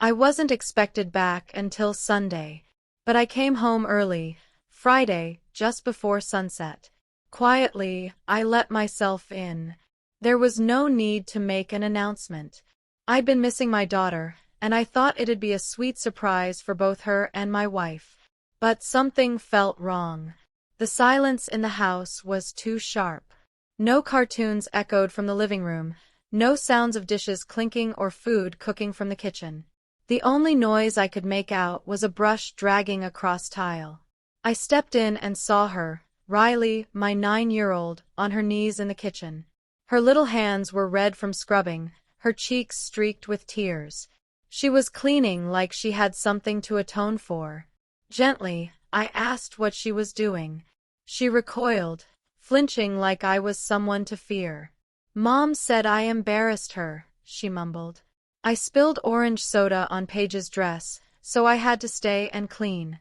I wasn't expected back until Sunday. But I came home early, Friday, just before sunset. Quietly, I let myself in. There was no need to make an announcement. I'd been missing my daughter, and I thought it'd be a sweet surprise for both her and my wife. But something felt wrong. The silence in the house was too sharp. No cartoons echoed from the living room, no sounds of dishes clinking or food cooking from the kitchen. The only noise I could make out was a brush dragging across tile. I stepped in and saw her, Riley, my 9-year-old, on her knees in the kitchen. Her little hands were red from scrubbing, her cheeks streaked with tears. She was cleaning like she had something to atone for. Gently, I asked what she was doing. She recoiled, flinching like I was someone to fear. "Mom said I embarrassed her," she mumbled. I spilled orange soda on Paige's dress, so I had to stay and clean.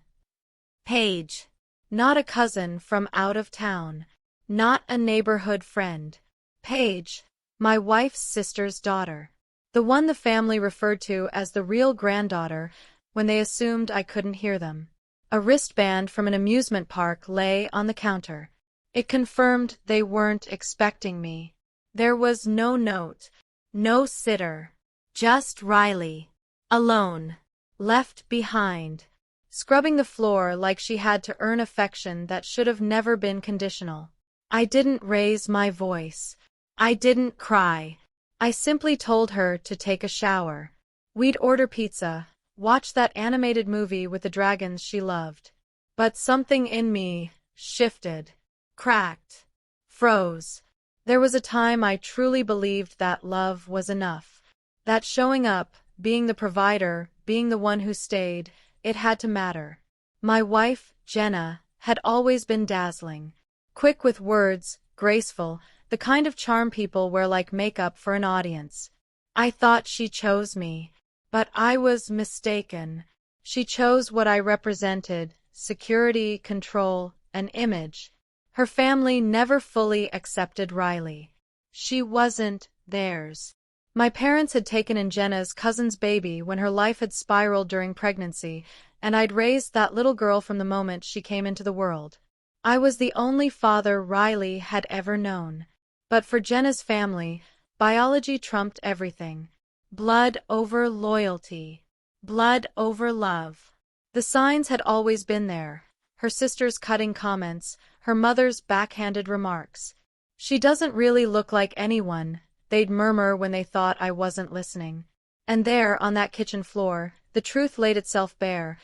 Paige. Not a cousin from out of town. Not a neighborhood friend. Paige, my wife's sister's daughter. The one the family referred to as the real granddaughter when they assumed I couldn't hear them. A wristband from an amusement park lay on the counter. It confirmed they weren't expecting me. There was no note, no sitter. Just Riley. Alone. Left behind. Scrubbing the floor like she had to earn affection that should have never been conditional. I didn't raise my voice. I didn't cry. I simply told her to take a shower. We'd order pizza, watch that animated movie with the dragons she loved. But something in me shifted, cracked, froze. There was a time I truly believed that love was enough. That showing up, being the provider, being the one who stayed, it had to matter. My wife, Jenna, had always been dazzling. Quick with words, graceful, the kind of charm people wear like makeup for an audience. I thought she chose me. But I was mistaken. She chose what I represented: security, control, an image. Her family never fully accepted Riley. She wasn't theirs. My parents had taken in Jenna's cousin's baby when her life had spiraled during pregnancy, and I'd raised that little girl from the moment she came into the world. I was the only father Riley had ever known. But for Jenna's family, biology trumped everything. Blood over loyalty. Blood over love. The signs had always been there. Her sister's cutting comments, her mother's backhanded remarks. "She doesn't really look like anyone," they'd murmur when they thought I wasn't listening. And there, on that kitchen floor, the truth laid itself bare.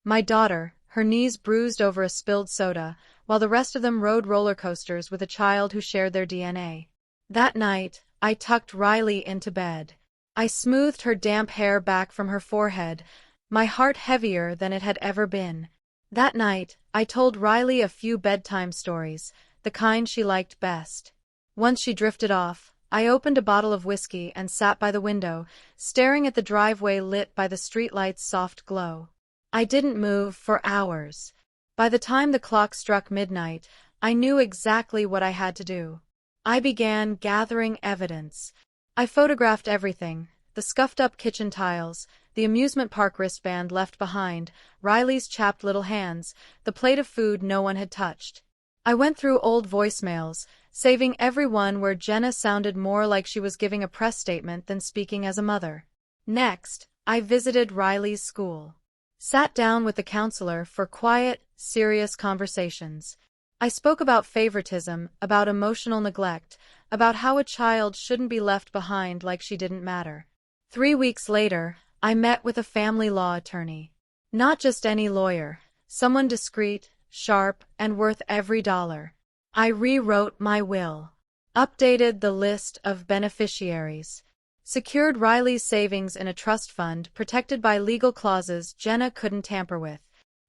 My daughter, her knees bruised over a spilled soda, while the rest of them rode roller coasters with a child who shared their DNA. That night, I tucked Riley into bed. I smoothed her damp hair back from her forehead, my heart heavier than it had ever been. That night, I told Riley a few bedtime stories, the kind she liked best. Once she drifted off, I opened a bottle of whiskey and sat by the window, staring at the driveway lit by the streetlight's soft glow. I didn't move for hours. By the time the clock struck midnight, I knew exactly what I had to do. I began gathering evidence. I photographed everything: the scuffed-up kitchen tiles, the amusement park wristband left behind, Riley's chapped little hands, the plate of food no one had touched. I went through old voicemails, saving every one where Jenna sounded more like she was giving a press statement than speaking as a mother. Next, I visited Riley's school. Sat down with the counselor for quiet, serious conversations. I spoke about favoritism, about emotional neglect, about how a child shouldn't be left behind like she didn't matter. 3 weeks later, I met with a family law attorney. Not just any lawyer, someone discreet, sharp, and worth every dollar. I rewrote my will, updated the list of beneficiaries, secured Riley's savings in a trust fund protected by legal clauses Jenna couldn't tamper with.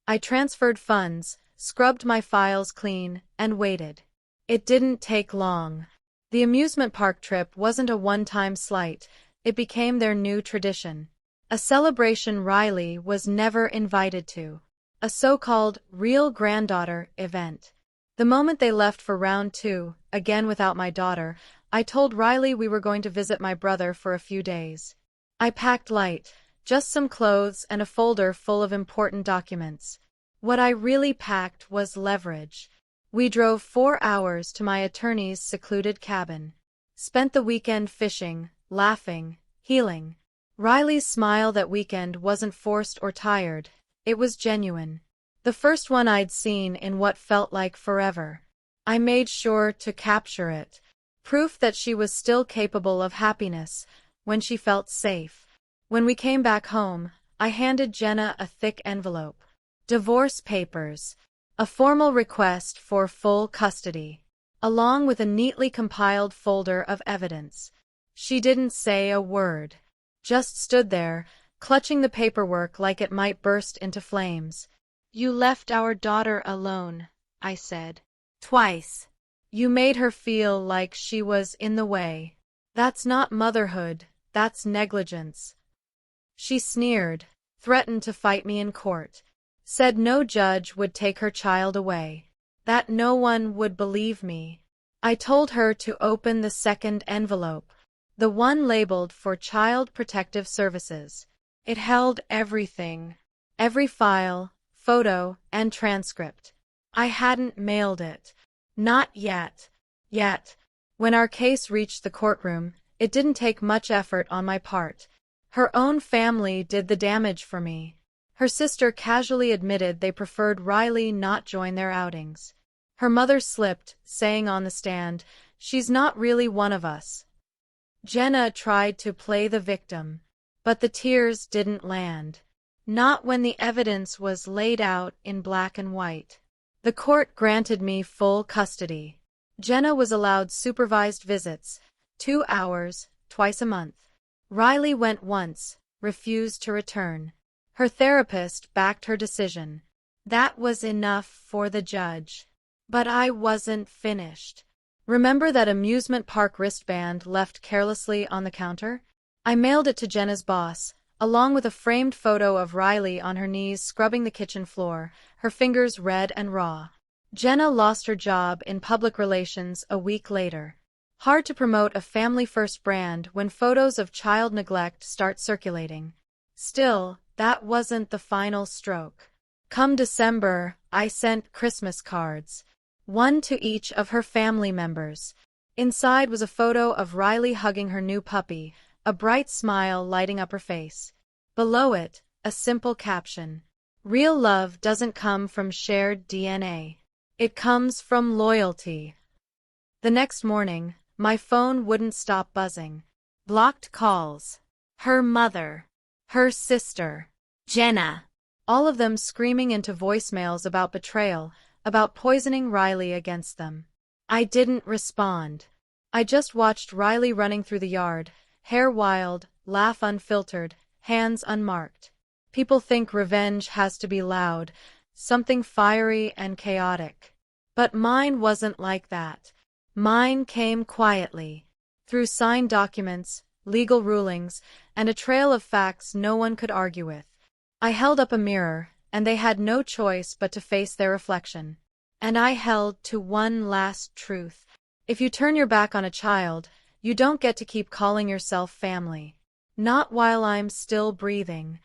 I transferred funds, scrubbed my files clean, and waited. It didn't take long. The amusement park trip wasn't a one-time slight, it became their new tradition. A celebration Riley was never invited to. A so-called real granddaughter event. The moment they left for round 2, again without my daughter, I told Riley we were going to visit my brother for a few days. I packed light, Just some clothes and a folder full of important documents. What I really packed was leverage. We drove 4 hours to my attorney's secluded cabin. Spent the weekend fishing, laughing, healing. Riley's smile that weekend wasn't forced or tired. It was genuine. The first one I'd seen in what felt like forever. I made sure to capture it. Proof that she was still capable of happiness when she felt safe. When we came back home, I handed Jenna a thick envelope. Divorce papers. A formal request for full custody, along with a neatly compiled folder of evidence. She didn't say a word. Just stood there, clutching the paperwork like it might burst into flames. "You left our daughter alone," I said. "Twice. You made her feel like she was in the way. That's not motherhood, that's negligence." She sneered, threatened to fight me in court. Said no judge would take her child away. That no one would believe me. I told her to open the second envelope, the one labeled for Child Protective Services. It held everything. Every file, photo, and transcript. I hadn't mailed it. Not yet. When our case reached the courtroom, it didn't take much effort on my part. Her own family did the damage for me. Her sister casually admitted they preferred Riley not join their outings. Her mother slipped, saying on the stand, "She's not really one of us." Jenna tried to play the victim, but the tears didn't land. Not when the evidence was laid out in black and white. The court granted me full custody. Jenna was allowed supervised visits, 2 hours, twice a month. Riley went once, refused to return. Her therapist backed her decision. That was enough for the judge. But I wasn't finished. Remember that amusement park wristband left carelessly on the counter? I mailed it to Jenna's boss, along with a framed photo of Riley on her knees scrubbing the kitchen floor, her fingers red and raw. Jenna lost her job in public relations a week later. Hard to promote a family-first brand when photos of child neglect start circulating. Still, that wasn't the final stroke. Come December, I sent Christmas cards. One to each of her family members. Inside was a photo of Riley hugging her new puppy, a bright smile lighting up her face. Below it, a simple caption. "Real love doesn't come from shared DNA. It comes from loyalty." The next morning, my phone wouldn't stop buzzing. Blocked calls. Her mother. Her sister. Jenna. All of them screaming into voicemails about betrayal, about poisoning Riley against them. I didn't respond. I just watched Riley running through the yard, hair wild, laugh unfiltered, hands unmarked. People think revenge has to be loud, something fiery and chaotic. But mine wasn't like that. Mine came quietly, through signed documents, legal rulings, and a trail of facts no one could argue with. I held up a mirror, and they had no choice but to face their reflection. And I held to one last truth. If you turn your back on a child, you don't get to keep calling yourself family. Not while I'm still breathing.